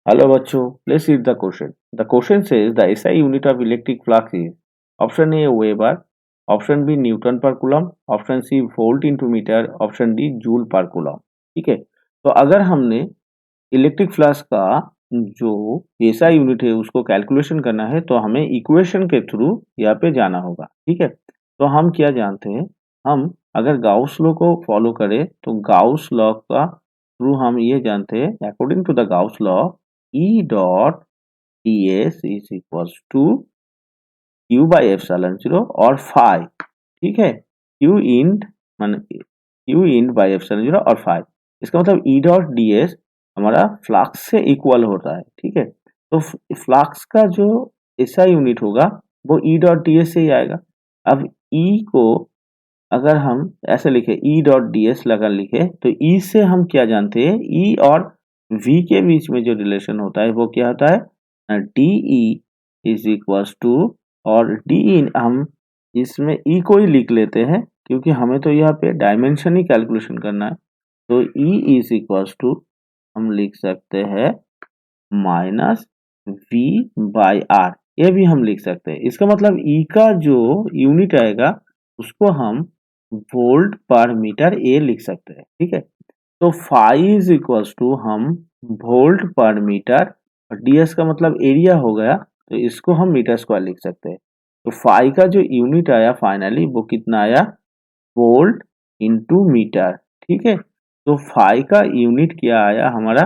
Hello बच्चों, let's read the question. The question says the SI unit of electric flux is option A Weber, option B Newton per coulomb, option C volt into meter, option D joule पर coulomb. ठीक है, तो अगर हमने electric flux का जो SI unit है उसको कैलकुलेशन करना है तो हमें इक्वेशन के थ्रू यहाँ पे जाना होगा. ठीक है, तो हम क्या जानते हैं, हम अगर गाउस लॉ को फॉलो करें तो गाउस लॉ का थ्रू हम ये जानते हैं, according to the Gauss law E dot ds is equals to q by epsilon 0 और phi. ठीक है, q int मान q int by epsilon 0 और phi. इसका मतलब E dot ds हमारा फ्लक्स से इक्वल होता है. ठीक है, तो फ्लक्स का जो SI यूनिट होगा वो E dot ds से ही आएगा. अब E को अगर हम ऐसे लिखे E डॉट ds लगा लिखे तो E से हम क्या जानते हैं, E और V के बीच में जो रिलेशन होता है वो क्या होता है, DE इज इक्वल्स टू, और DE हम इसमें E को ही लिख लेते हैं क्योंकि हमें तो यहाँ पे डायमेंशन ही कैलकुलेशन करना है. तो E इज इक्वल्स टू हम लिख सकते हैं माइनस V बाई R, ये भी हम लिख सकते हैं. इसका मतलब E का जो यूनिट आएगा उसको हम वोल्ट पर मीटर ए लिख सकते हैं. ठीक है, तो फाई इज इक्वल्स टू हम वोल्ट पर मीटर और ds का मतलब एरिया हो गया तो इसको हम मीटर स्क्वायर लिख सकते हैं. तो फाई का जो यूनिट आया फाइनली वो कितना आया, वोल्ट इंटू मीटर. ठीक है, तो फाई का यूनिट क्या आया हमारा,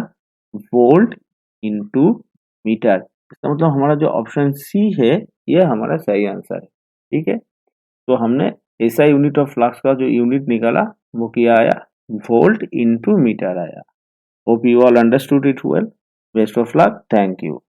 वोल्ट इंटू मीटर. इसका मतलब हमारा जो ऑप्शन सी है ये हमारा सही आंसर है. ठीक है, तो हमने SI यूनिट ऑफ फ्लक्स का जो यूनिट निकाला वो क्या आया, वोल्ट इंटू मीटर आया. Hope you all understood it well. Best of luck. Thank you.